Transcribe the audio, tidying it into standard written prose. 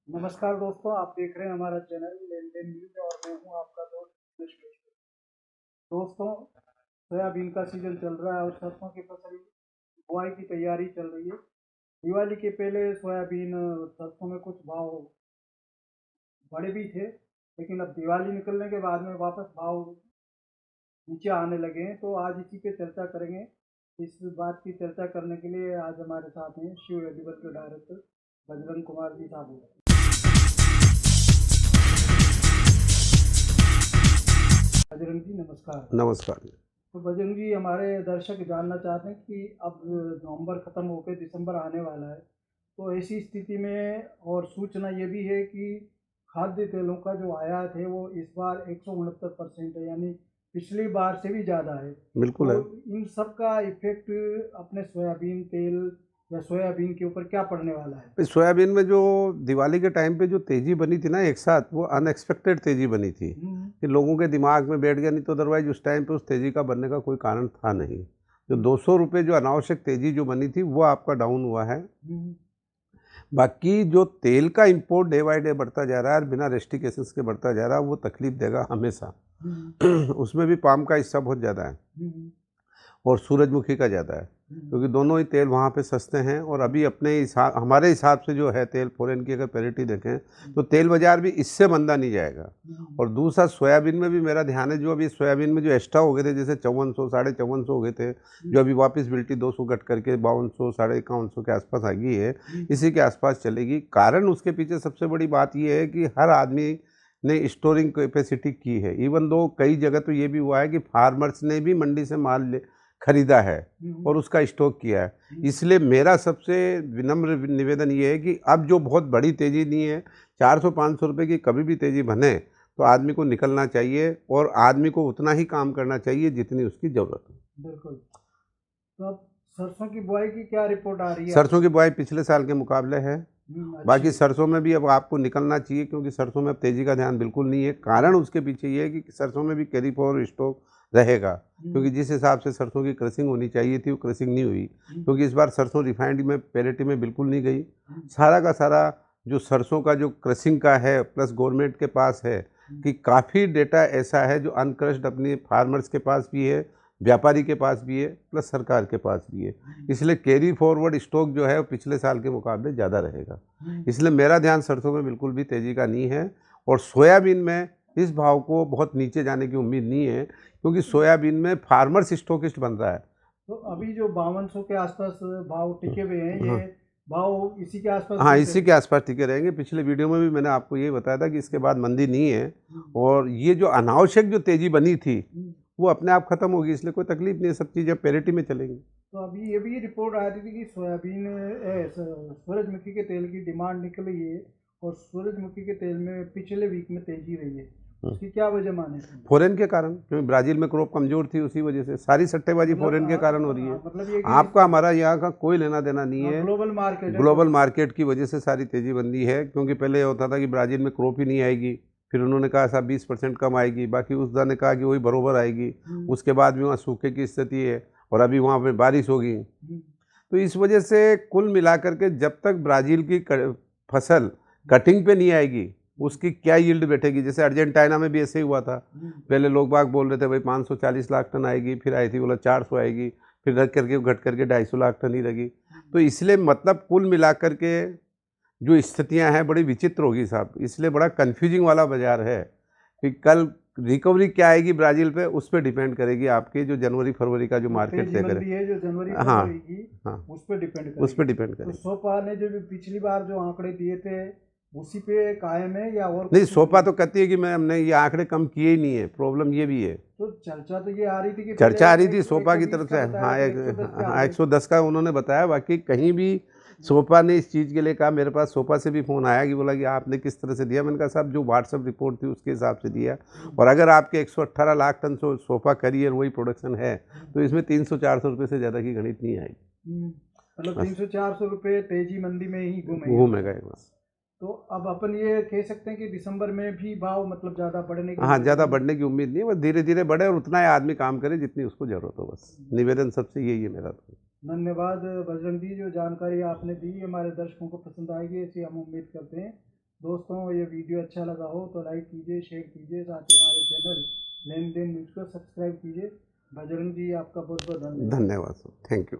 नमस्कार दोस्तों, आप देख रहे हैं हमारा चैनल लेन देन न्यूज और मैं हूं आपका दोस्त उमेश मिश्र। दोस्तों, सोयाबीन का सीजन चल रहा है और सरसों की फसल बुआई की तैयारी चल रही है। दिवाली के पहले सोयाबीन सरसों में कुछ भाव बढ़े भी थे, लेकिन अब दिवाली निकलने के बाद में वापस भाव नीचे आने लगे हैं। तो आज इसी पे चर्चा करेंगे। इस बात की चर्चा करने के लिए आज हमारे साथ हैं शिव एग्रीकल्चर के डायरेक्टर बजरंग कुमार जी साहब। बजरंग जी नमस्कार। नमस्कार। तो बजरंग जी, हमारे दर्शक जानना चाहते हैं कि अब नवंबर ख़त्म होकर दिसंबर आने वाला है, तो ऐसी स्थिति में और सूचना ये भी है कि खाद्य तेलों का जो आयात है वो इस बार 169% है, यानी पिछली बार से भी ज़्यादा है। बिल्कुल तो है। इन सब का इफेक्ट अपने सोयाबीन तेल या सोयाबीन के ऊपर क्या पड़ने वाला है? इस सोयाबीन में जो दिवाली के टाइम पे जो तेज़ी बनी थी ना एक साथ, वो अनएक्सपेक्टेड तेज़ी बनी थी हम्म। कि लोगों के दिमाग में बैठ गया, नहीं तो अदरवाइज उस टाइम पे उस तेज़ी का बनने का कोई कारण था नहीं। जो हम्म। 200 रुपये जो अनावश्यक तेज़ी जो बनी थी वो आपका डाउन हुआ है। हम्म। बाकी जो तेल का इंपोर्ट डे बाय डे बढ़ता जा रहा है और बिना रेस्ट्रिक्शंस के बढ़ता जा रहा है, वो तकलीफ देगा हमेशा। हम्म। उसमें भी पाम का हिस्सा बहुत ज़्यादा है हम्म। और सूरजमुखी का ज़्यादा है, हम्म। क्योंकि दोनों ही तेल वहाँ पे सस्ते हैं। और अभी अपने हिसाब हमारे हिसाब से जो है तेल फॉरेन की अगर पैरिटी देखें तो तेल बाज़ार भी इससे मंदा नहीं जाएगा। हम्म। और दूसरा सोयाबीन में भी मेरा ध्यान है, जो अभी सोयाबीन में जो एक्स्ट्रा हो गए थे, जैसे 5400 5450 हो गए थे, जो अभी वापस बिल्टी 200 घट करके 5200 5150 के आसपास आ गई है, इसी के आसपास चलेगी। कारण उसके पीछे सबसे बड़ी बात ये है कि हर आदमी ने स्टोरिंग कैपेसिटी की है। इवन दो कई जगह तो ये भी हुआ है कि फार्मर्स ने भी मंडी से माल खरीदा है और उसका स्टॉक किया है। इसलिए मेरा सबसे विनम्र निवेदन ये है कि अब जो बहुत बड़ी तेज़ी नहीं है, 400-500 रुपये की कभी भी तेज़ी बने तो आदमी को निकलना चाहिए और आदमी को उतना ही काम करना चाहिए जितनी उसकी ज़रूरत है। बिल्कुल। तो अब सरसों की बुआई की क्या रिपोर्ट आ रही है सरसों की आपकी? बुआई पिछले साल के मुकाबले है। अच्छी बाकी है। सरसों में भी अब आपको निकलना चाहिए, क्योंकि सरसों में अब तेज़ी का ध्यान बिल्कुल नहीं है। कारण उसके पीछे ये है कि सरसों में भी कैरी फॉरवर्ड स्टॉक रहेगा, क्योंकि जिस हिसाब से सरसों की क्रशिंग होनी चाहिए थी वो क्रशिंग नहीं हुई, क्योंकि इस बार सरसों रिफाइंड में पैरिटी में बिल्कुल नहीं गई। सारा का सारा जो सरसों का जो क्रशिंग का है, प्लस गवर्नमेंट के पास है कि काफ़ी डेटा ऐसा है जो अनक्रश्ड अपनी फार्मर्स के पास भी है, व्यापारी के पास भी है, प्लस सरकार के पास भी है। इसलिए कैरी फॉरवर्ड स्टॉक जो है वो पिछले साल के मुकाबले ज़्यादा रहेगा। इसलिए मेरा ध्यान सरसों में बिल्कुल भी तेज़ी का नहीं है। और सोयाबीन में इस भाव को बहुत नीचे जाने की उम्मीद नहीं है, क्योंकि सोयाबीन में फार्मर्स स्टॉकिस्ट बन रहा है। तो अभी जो 5200 के आसपास भाव टिके हुए हैं, हाँ, ये भाव इसी के आसपास हाँ, रहते इसी हैं? के आसपास टिके रहेंगे। पिछले वीडियो में भी मैंने आपको ये बताया था कि इसके बाद मंदी नहीं है। और ये जो अनावश्यक जो तेज़ी बनी थी वो अपने आप ख़त्म होगी, इसलिए कोई तकलीफ नहीं है, सब चीज़ें पैरिटी में चलेंगी। तो अभी ये भी रिपोर्ट आ रही थी कि सोयाबीन सूरजमुखी के तेल की डिमांड निकली है और सूरजमुखी के तेल में पिछले वीक में तेजी रही है। उसकी क्या वजह माने थे? फॉरेन के कारण, क्योंकि ब्राज़ील में क्रॉप कमज़ोर थी, उसी वजह से सारी सट्टेबाजी फॉरेन के कारण हो रही है। मतलब ये कि आपका हमारा यहाँ का कोई लेना देना नहीं है। ग्लोबल मार्केट है तो। ग्लोबल मार्केट की वजह से सारी तेज़ी बंदी है, क्योंकि पहले ये होता था कि ब्राज़ील में क्रॉप ही नहीं आएगी, फिर उन्होंने कहा साहब 20% कम आएगी, बाकी उसदा ने कहा कि वही बरोबर आएगी। उसके बाद भी वहाँ सूखे की स्थिति है और अभी वहाँ पे बारिश होगी। तो इस वजह से कुल मिलाकर के जब तक ब्राज़ील की फसल कटिंग पे नहीं आएगी, उसकी क्या यील्ड बैठेगी। जैसे अर्जेंटीना में भी ऐसे ही हुआ था। पहले लोग बाग बोल रहे थे भाई 540 लाख टन आएगी, फिर आई थी बोला 400 आएगी, फिर घट करके 250 लाख टन ही लगी। तो इसलिए मतलब कुल मिलाकर के जो स्थितियां हैं बड़ी विचित्र होगी साहब। इसलिए बड़ा कन्फ्यूजिंग वाला बाजार है कि कल रिकवरी क्या आएगी ब्राज़ील पे, उस पर डिपेंड करेगी आपकी जो जनवरी फरवरी का जो मार्केट तय करे। मंदी है जो जनवरी हाँ, फरवरी की, हाँ, उस पर डिपेंड उस पर करेगी। डिपेंड तो करेगी। सोपा ने जो भी पिछली बार जो आंकड़े दिए थे उसी पे कायम है या और नहीं, कुछ? सोपा तो कहती है कि मैं हमने ये आंकड़े कम किए ही नहीं है। प्रॉब्लम ये भी है, तो चर्चा तो ये आ रही थी कि पहले चर्चा आ रही थी सोपा की 120 तरफ का से। बताया हाँ, तो 110 पे आ हाँ, गए। 110 का उन्होंने बताया। बाकी कहीं भी सोपा ने इस चीज़ के लिए कहा, मेरे पास सोपा से भी फ़ोन आया कि बोला कि आपने किस तरह से दिया। मैंने कहा साहब जो व्हाट्सअप रिपोर्ट थी उसके हिसाब से दिया, और अगर आपके 118 लाख टन सोफा करियर वही प्रोडक्शन है तो इसमें 300-400 रुपये से ज़्यादा की गणित नहीं आएगी। मतलब बस 300-400 रुपये तेजी मंदी में ही घूमेंगे घूमेगा मतलब। बस। तो अब अपन ये कह सकते हैं कि दिसंबर में भी भाव मतलब ज़्यादा बढ़ने की हाँ, उम्मीद ज़्यादा नहीं है। बढ़ने की उम्मीद नहीं है, बस धीरे धीरे बढ़े और उतना ही आदमी काम करे जितनी उसको ज़रूरत हो। बस निवेदन सबसे यही है मेरा तो। धन्यवाद बजरंग जी, जो जानकारी आपने दी हमारे दर्शकों को पसंद आएगी ऐसी हम उम्मीद करते हैं। दोस्तों ये वीडियो अच्छा लगा हो तो लाइक कीजिए, शेयर कीजिए, साथ ही हमारे चैनल लेन देन न्यूज़ को सब्सक्राइब कीजिए। बजरंग जी आपका बहुत बहुत धन्यवाद। धन्यवाद सर, थैंक यू।